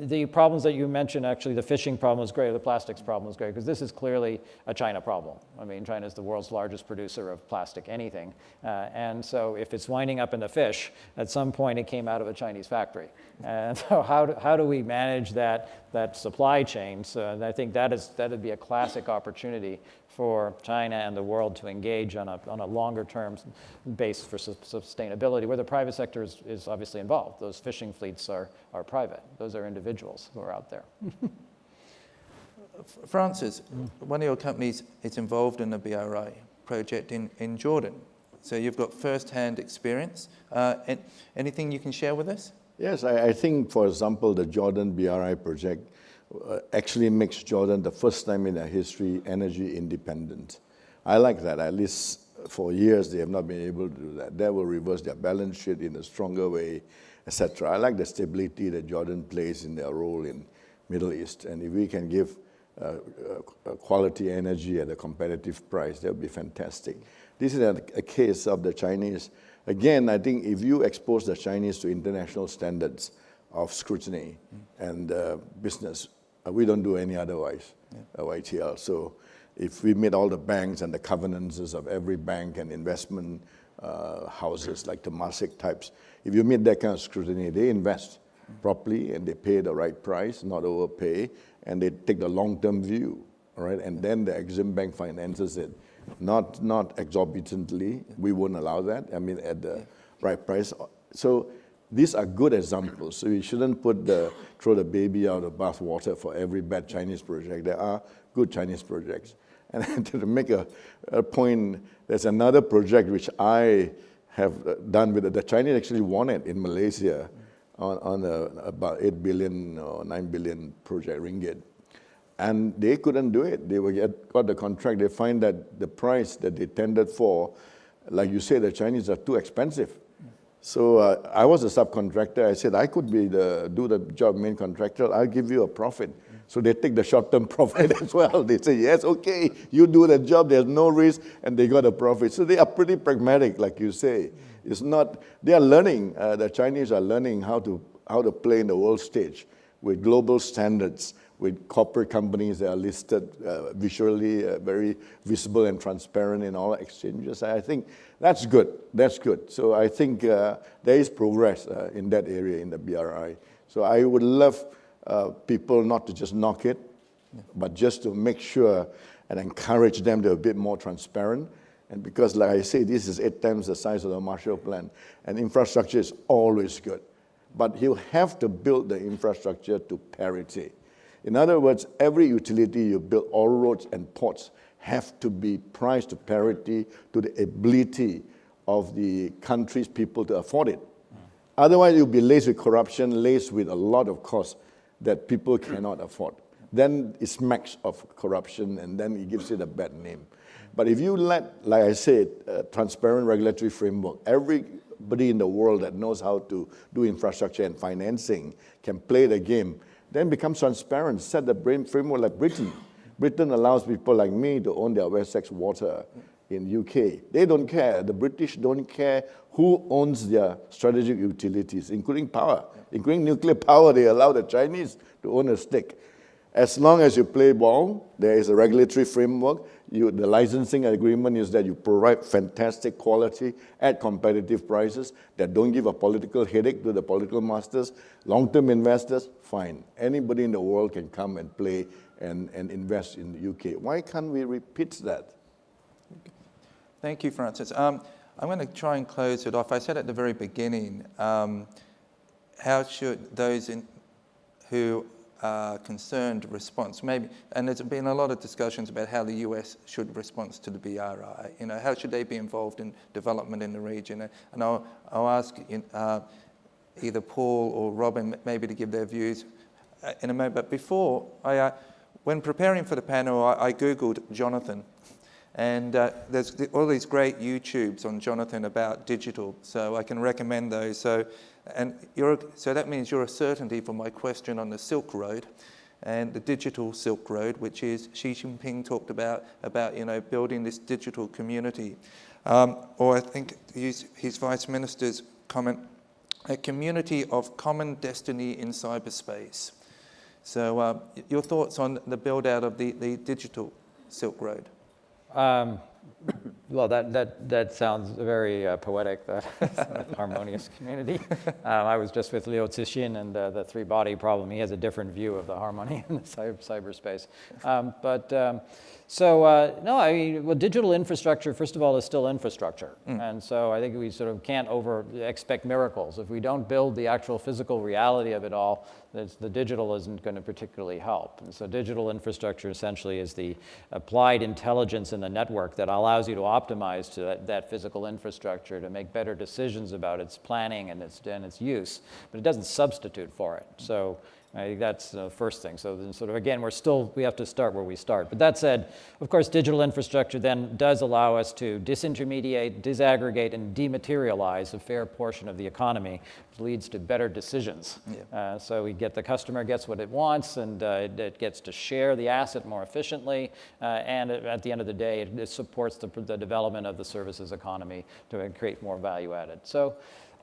the problems that you mentioned, actually, the fishing problem is great, the plastics problem is great, because this is clearly a China problem. I mean, China is the world's largest producer of plastic anything, and so if it's winding up in the fish, at some point it came out of a Chinese factory. And so how do we manage that supply chain? So, and I think that'd be a classic opportunity for China and the world to engage on a longer term base for sustainability, where the private sector is obviously involved. Those fishing fleets are private. Those are individuals who are out there. Francis, one of your companies is involved in the BRI project in Jordan. So you've got first-hand experience. Anything you can share with us? Yes, I think, for example, the Jordan BRI project actually makes Jordan, the first time in their history, energy independent. I like that. At least for years, they have not been able to do that. That will reverse their balance sheet in a stronger way, etc. I like the stability that Jordan plays in their role in Middle East. And if we can give quality energy at a competitive price, that would be fantastic. This is a case of the Chinese. Again, I think if you expose the Chinese to international standards of scrutiny and business, we don't do any otherwise, YTL. So if we meet all the banks and the covenances of every bank and investment houses like Temasek types, if you meet that kind of scrutiny, they invest properly and they pay the right price, not overpay, and they take the long-term view, all right? And then the Exim Bank finances it, not exorbitantly. We won't allow that. I mean, at the right price. So these are good examples. So we shouldn't throw the baby out of bathwater for every bad Chinese project. There are good Chinese projects. And to make a point, there's another project which I have done with it. The Chinese actually won it in Malaysia on about 8 billion or 9 billion project ringgit. And they couldn't do it. They got the contract. They find that the price that they tendered for, like you say, the Chinese are too expensive. So I was a subcontractor. I said, I could do the job main contractor. I'll give you a profit. So they take the short-term profit as well. They say, yes, okay, you do the job. There's no risk, and they got a profit. So they are pretty pragmatic, like you say. It's not. They are learning. The Chinese are learning how to play in the world stage with global standards, with corporate companies that are listed visually, very visible and transparent in all exchanges. I think that's good. That's good. So I think there is progress in that area in the BRI. So I would love people not to just knock it, but just to make sure and encourage them to be a bit more transparent. And because, like I say, this is 8 times the size of the Marshall Plan, and infrastructure is always good. But you have to build the infrastructure to parity. In other words, every utility you build, all roads and ports, have to be priced to parity to the ability of the country's people to afford it. Otherwise, you'll be laced with corruption, laced with a lot of costs that people cannot afford. Then it smacks of corruption, and then it gives it a bad name. But if you let, like I said, a transparent regulatory framework, everybody in the world that knows how to do infrastructure and financing can play the game, then becomes transparent, set the framework like Britain. Britain allows people like me to own their Wessex Water in UK. They don't care. The British don't care who owns their strategic utilities, including power. Including nuclear power, they allow the Chinese to own a stake. As long as you play ball, there is a regulatory framework. The licensing agreement is that you provide fantastic quality at competitive prices that don't give a political headache to the political masters. Long-term investors, fine. Anybody in the world can come and play and invest in the UK. Why can't we repeat that? Thank you, Francis. I'm going to try and close it off. I said at the very beginning, how should those who are concerned respond? Maybe, and there's been a lot of discussions about how the US should respond to the BRI. You know, how should they be involved in development in the region? And I'll ask either Paul or Robin maybe to give their views in a moment. But before, when preparing for the panel, I Googled Jonathan. And there's all these great YouTubes on Jonathan about digital, so I can recommend those. So that means you're a certainty for my question on the Silk Road and the digital Silk Road, which is Xi Jinping talked about building this digital community. Or I think his Vice Minister's comment, a community of common destiny in cyberspace. So your thoughts on the build out of the digital Silk Road? Well, that sounds very poetic, that harmonious community. I was just with Liu Cixin and the three-body problem. He has a different view of the harmony in the cyberspace. No, I mean, well, digital infrastructure, first of all, is still infrastructure. And so I think we sort of can't expect miracles. If we don't build the actual physical reality of it all, the digital isn't going to particularly help. And so digital infrastructure essentially is the applied intelligence in the network that allows you to optimize to that physical infrastructure to make better decisions about its planning and its use, but it doesn't substitute for it. So I think that's the first thing. So then sort of, again, we have to start where we start. But that said, of course, digital infrastructure then does allow us to disintermediate, disaggregate, and dematerialize a fair portion of the economy, which leads to better decisions. Yeah. So the customer gets what it wants, and it gets to share the asset more efficiently, and at the end of the day, it supports the development of the services economy to create more value added. So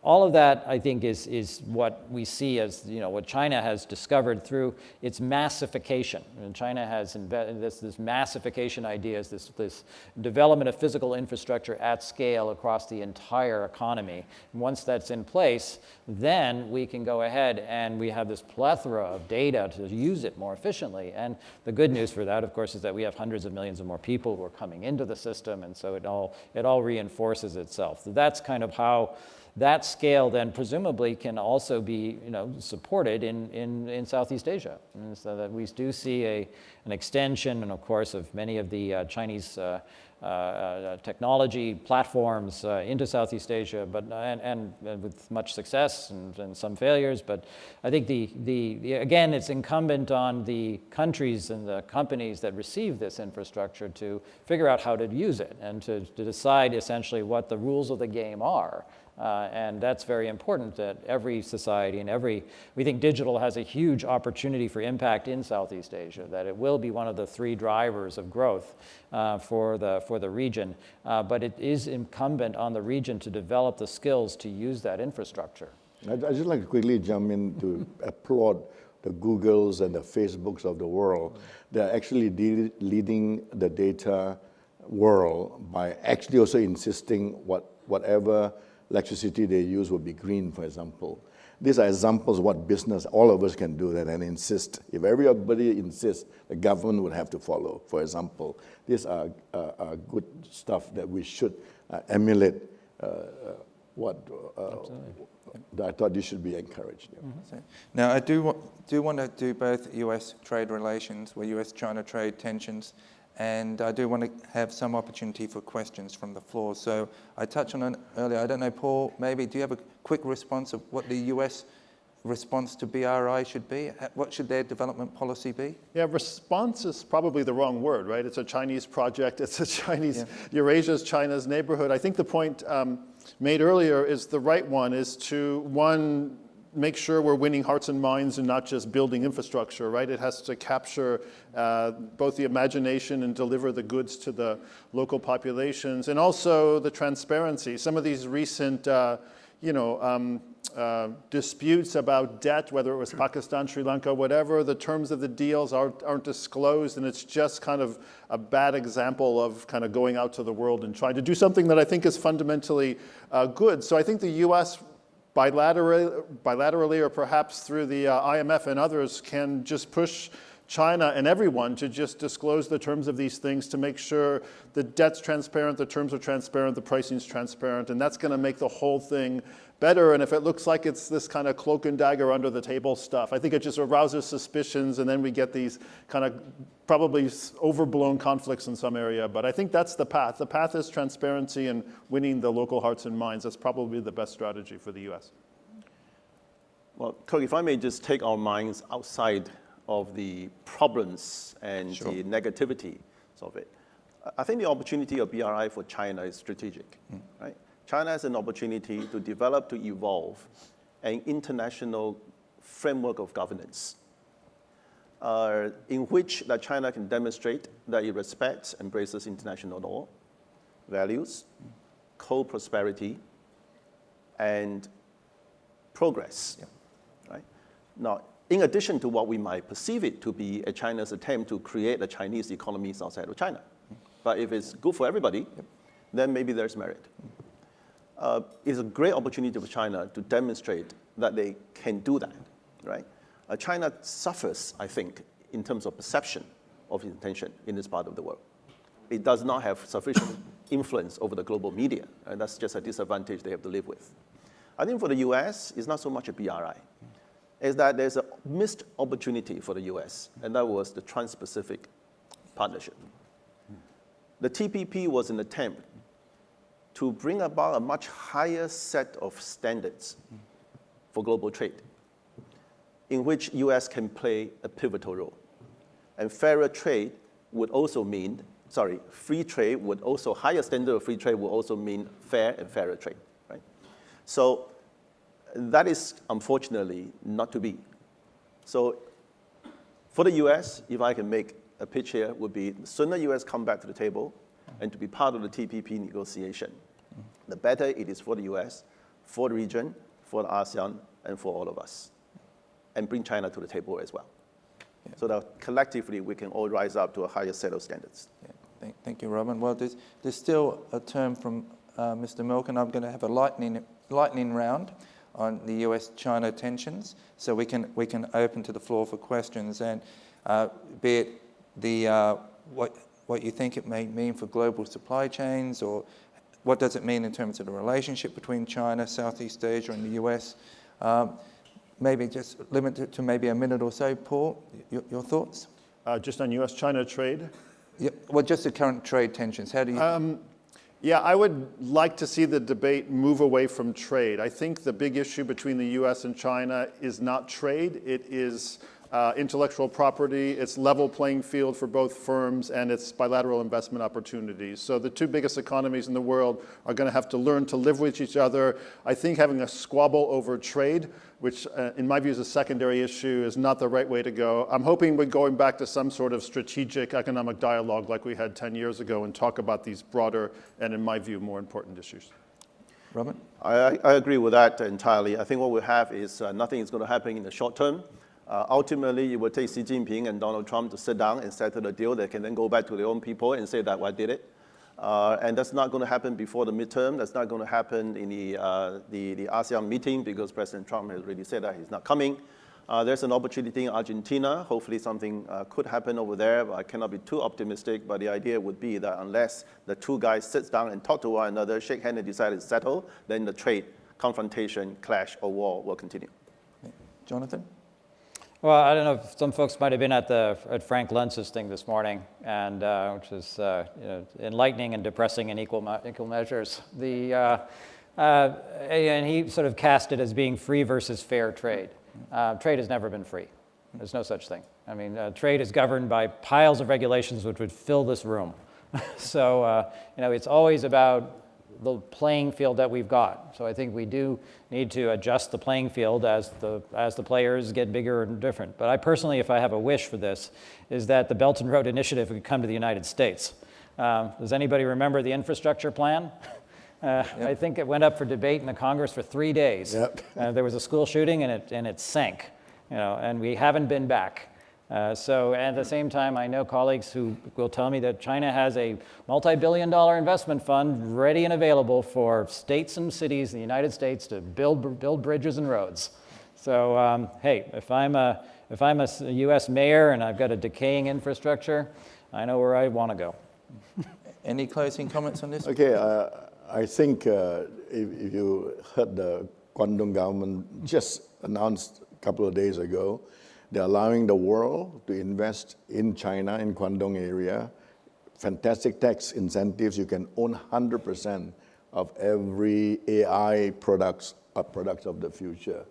all of that, I think, is what we see as, what China has discovered through its massification. And China has this massification idea, is this development of physical infrastructure at scale across the entire economy. And once that's in place, then we can go ahead and we have this plethora of data to use it more efficiently. And the good news for that, of course, is that we have hundreds of millions of more people who are coming into the system, and so it all reinforces itself. So that's kind of how that scale then presumably can also be supported in Southeast Asia. And so that we do see an extension, and of course, of many of the Chinese technology platforms into Southeast Asia, but and with much success and some failures. But I think again, it's incumbent on the countries and the companies that receive this infrastructure to figure out how to use it and to decide essentially what the rules of the game are. And that's very important, that every society and we think digital has a huge opportunity for impact in Southeast Asia, that it will be one of the three drivers of growth for the region. But it is incumbent on the region to develop the skills to use that infrastructure. I'd just like to quickly jump in to applaud the Googles and the Facebooks of the world. They're actually leading the data world by actually also insisting whatever electricity they use will be green, for example. These are examples of what business all of us can do that and insist. If everybody insists, the government would have to follow, for example. These are good stuff that we should emulate. I thought this should be encouraged. Yeah. Mm-hmm. Now, I do want to do both U.S. trade relations, where U.S.-China trade tensions, and I do want to have some opportunity for questions from the floor. So I touched on it earlier. I don't know, Paul, maybe do you have a quick response of what the US response to BRI should be? What should their development policy be? Yeah, response is probably the wrong word, right? It's a Chinese project. It's a Chinese, Eurasia's China's neighborhood. I think the point made earlier is the right one, is to, one, make sure we're winning hearts and minds and not just building infrastructure, right? It has to capture both the imagination and deliver the goods to the local populations, and also the transparency. Some of these recent, disputes about debt, whether it was Pakistan, Sri Lanka, whatever, the terms of the deals aren't disclosed, and it's just kind of a bad example of kind of going out to the world and trying to do something that I think is fundamentally good. So I think the U.S. bilaterally or perhaps through the IMF and others can just push China and everyone to just disclose the terms of these things, to make sure the debt's transparent, the terms are transparent, the pricing's transparent, and that's going to make the whole thing better. And if it looks like it's this kind of cloak and dagger under the table stuff, I think it just arouses suspicions, and then we get these kind of probably overblown conflicts in some area. But I think that's the path. The path is transparency and winning the local hearts and minds. That's probably the best strategy for the U.S. Well, Kirk, if I may just take our minds outside of the problems and the negativity of it. I think the opportunity of BRI for China is strategic, right? China has an opportunity to develop, to evolve an international framework of governance in which that China can demonstrate that it respects, embraces international law, values, co-prosperity, and progress, right? Now, in addition to what we might perceive it to be a China's attempt to create a Chinese economy outside of China. But if it's good for everybody, then maybe there's merit. It's a great opportunity for China to demonstrate that they can do that, right? China suffers, I think, in terms of perception of its intention in this part of the world. It does not have sufficient influence over the global media, and that's just a disadvantage they have to live with. I think for the US, it's not so much a BRI. It's that there's a missed opportunity for the US, and that was the Trans-Pacific Partnership. The TPP was an attempt to bring about a much higher set of standards for global trade, in which US can play a pivotal role. And fairer trade would also mean, free trade would also, higher standard of free trade would also mean fair and fairer trade, right? So that is unfortunately not to be. So for the US, if I can make a pitch here, would be the sooner US come back to the table and to be part of the TPP negotiation, the better it is for the US, for the region, for the ASEAN, and for all of us. And bring China to the table as well. Yeah. So that collectively we can all rise up to a higher set of standards. Yeah. Thank you, Robin. Well, there's still a term from Mr. Milken. I'm going to have a lightning round on the US-China tensions, so we can open to the floor for questions, and be it the what you think it may mean for global supply chains, or what does it mean in terms of the relationship between China, Southeast Asia, and the US. Maybe just limit it to maybe a minute or so. Paul, your thoughts? Just on US-China trade? Yeah, well, just the current trade tensions. How do you... Yeah, I would like to see the debate move away from trade. I think the big issue between the US and China is not trade. It is intellectual property, it's level playing field for both firms, and it's bilateral investment opportunities. So the two biggest economies in the world are going to have to learn to live with each other. I think having a squabble over trade, which in my view is a secondary issue, is not the right way to go. I'm hoping we're going back to some sort of strategic economic dialogue like we had 10 years ago and talk about these broader and, in my view, more important issues. Robert? I agree with that entirely. I think what we have is nothing is going to happen in the short term. Ultimately, it will take Xi Jinping and Donald Trump to sit down and settle the deal. They can then go back to their own people and say that I did it. And that's not going to happen before the midterm. That's not going to happen in the ASEAN meeting, because President Trump has already said that he's not coming. There's an opportunity in Argentina. Hopefully something could happen over there, but I cannot be too optimistic. But the idea would be that unless the two guys sit down and talk to one another, shake hands and decide to settle, then the trade confrontation, clash, or war will continue. Jonathan? Well, I don't know if some folks might have been at Frank Luntz's thing this morning, and which is enlightening and depressing in equal measures. And he sort of cast it as being free versus fair trade. Trade has never been free. There's no such thing. I mean, trade is governed by piles of regulations which would fill this room. So it's always about the playing field that we've got. So I think we do need to adjust the playing field as the players get bigger and different. But I personally, if I have a wish for this, is that the Belt and Road Initiative would come to the United States. Does anybody remember the infrastructure plan? Yep. I think it went up for debate in the Congress for 3 days. Yep. There was a school shooting and it sank, and we haven't been back. So at the same time, I know colleagues who will tell me that China has a multi-billion-dollar investment fund ready and available for states and cities in the United States to build bridges and roads. So hey, if I'm a U.S. mayor and I've got a decaying infrastructure, I know where I want to go. Any closing comments on this? Okay, I think if you heard the Guangdong government just announced a couple of days ago, they're allowing the world to invest in China, in Guangdong area. Fantastic tax incentives. You can own 100% of every AI products of the future.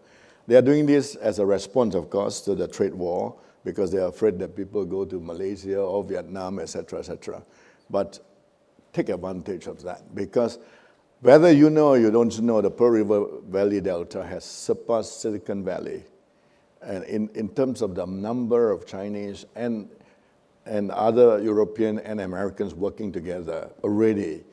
They are doing this as a response, of course, to the trade war, because they are afraid that people go to Malaysia or Vietnam, et cetera, But take advantage of that, because whether you know or you don't know, the Pearl River Valley Delta has surpassed Silicon Valley. And in terms of the number of Chinese and other European and Americans working together already,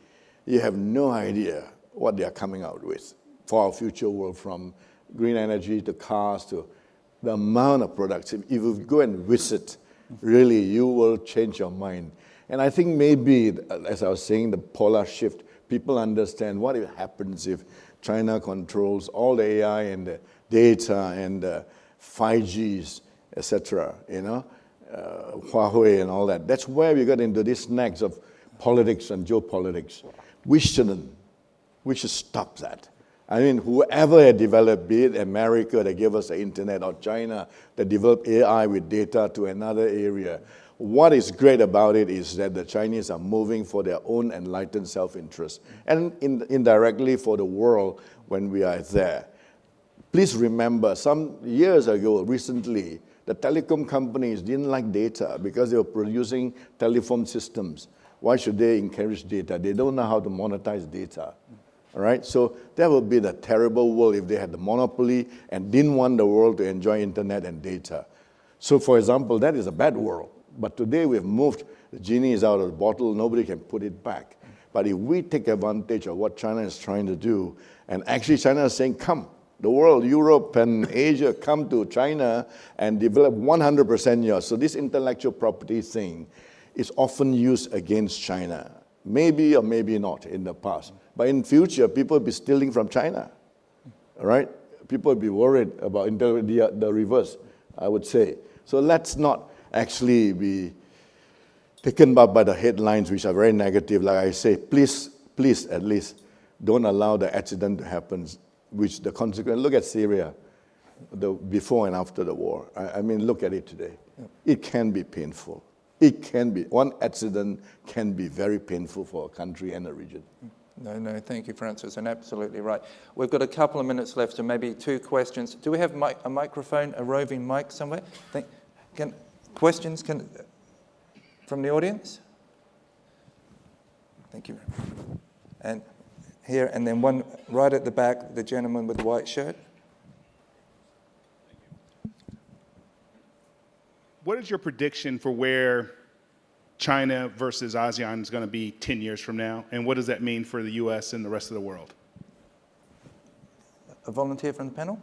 you have no idea what they are coming out with for our future world, from green energy to cars to the amount of products. If you go and visit, really, you will change your mind. And I think maybe, as I was saying, the polar shift people understand what happens if China controls all the AI and the data and the 5Gs, etc., Huawei and all that. That's where we got into these snags of politics and geopolitics. We shouldn't. We should stop that. I mean, whoever had developed, be it America that gave us the internet or China that developed AI with data to another area, what is great about it is that the Chinese are moving for their own enlightened self-interest and indirectly for the world when we are there. Please remember, some years ago, recently, the telecom companies didn't like data because they were producing telephone systems. Why should they encourage data? They don't know how to monetize data. All right? So that would be the terrible world if they had the monopoly and didn't want the world to enjoy internet and data. So for example, that is a bad world. But today we've moved, the genie is out of the bottle, nobody can put it back. But if we take advantage of what China is trying to do, and actually China is saying, come, the world, Europe and Asia, come to China and develop 100% yours. So this intellectual property thing is often used against China. Maybe or maybe not in the past. But in future, people will be stealing from China, all right? People will be worried about the reverse, I would say. So let's not actually be taken up by the headlines, which are very negative. Like I say, please, at least, don't allow the accident to happen, which the consequence, look at Syria, the before and after the war. I mean, look at it today. It can be painful. It can be. One accident can be very painful for a country and a region. No, thank you, Francis, and absolutely right. We've got a couple of minutes left, so maybe 2 questions. Do we have a microphone, a roving mic somewhere? Questions from the audience? Thank you. And here, and then one right at the back, the gentleman with the white shirt. What is your prediction for where China versus ASEAN is going to be 10 years from now? And what does that mean for the US and the rest of the world? A volunteer from the panel?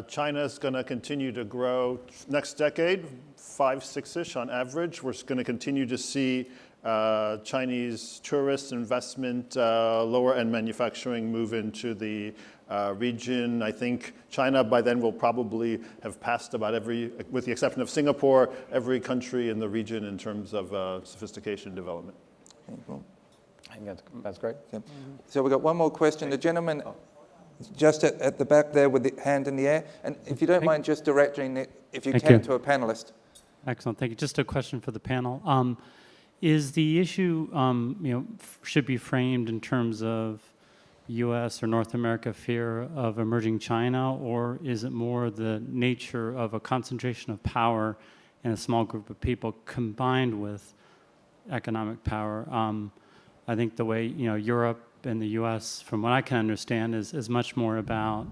China is going to continue to grow next decade, 5-6-ish on average. We're going to continue to see Chinese tourist investment, lower-end manufacturing move into the region. I think China by then will probably have passed about with the exception of Singapore, every country in the region in terms of sophistication development. I think that's great. Okay. So we've got one more question. The gentleman just at the back there with the hand in the air. And if you don't mind just directing it, if you can, to a panelist. Excellent, thank you. Just a question for the panel. Is the issue, should be framed in terms of U.S. or North America fear of emerging China, or is it more the nature of a concentration of power in a small group of people combined with economic power? I think the way Europe and the U.S., from what I can understand, is much more about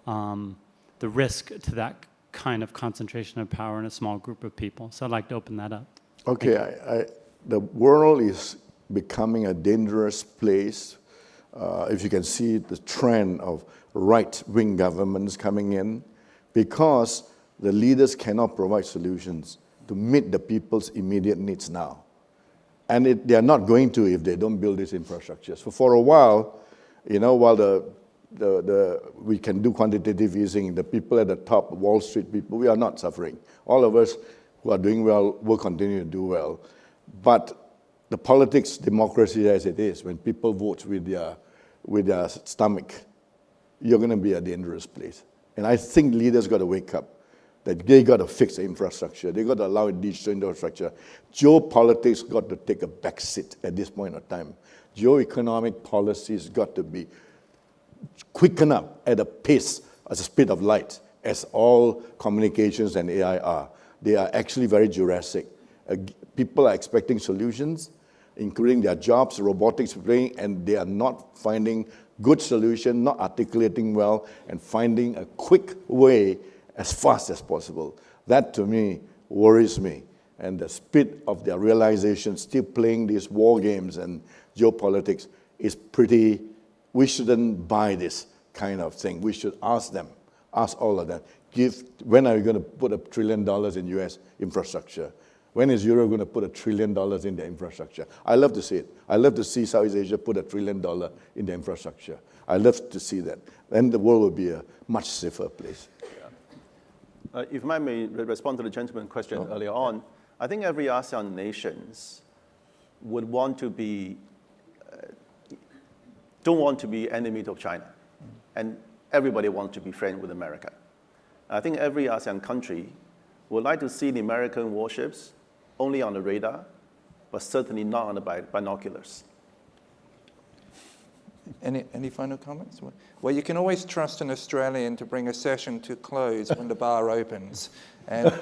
the risk to that kind of concentration of power in a small group of people. So I'd like to open that up. Okay, the world is becoming a dangerous place. If you can see the trend of right-wing governments coming in, because the leaders cannot provide solutions to meet the people's immediate needs now. And they are not going to if they don't build this infrastructure. So for a while, while we can do quantitative easing, the people at the top, Wall Street people, we are not suffering. All of us who are doing well will continue to do well. But the politics, democracy as it is, when people vote with their stomach, you're going to be a dangerous place. And I think leaders got to wake up, that they got to fix the infrastructure. They got to allow digital infrastructure. Geopolitics got to take a back seat at this point of time. Geoeconomic policies got to be quicken up at a pace, at the speed of light, as all communications and AI are. They are actually very Jurassic. People are expecting solutions, including their jobs, robotics, and they are not finding good solution, not articulating well, and finding a quick way as fast as possible. That, to me, worries me. And the speed of their realization, still playing these war games and geopolitics, is pretty. We shouldn't buy this kind of thing. We should ask them, ask all of them, when are you going to put $1 trillion in U.S. infrastructure? When is Europe going to put $1 trillion in their infrastructure? I love to see it. I love to see Southeast Asia put $1 trillion in their infrastructure. I love to see that. Then the world will be a much safer place. If I may respond to the gentleman's question earlier on, I think every ASEAN nations would want to be, don't want to be enemy of China. And everybody wants to be friends with America. I think every ASEAN country would like to see the American warships only on the radar, but certainly not on the binoculars. Any final comments? Well, you can always trust an Australian to bring a session to close when the bar opens. And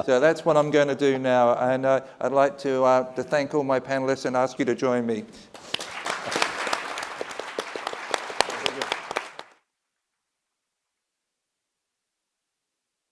so that's what I'm going to do now. And I'd like to thank all my panelists and ask you to join me.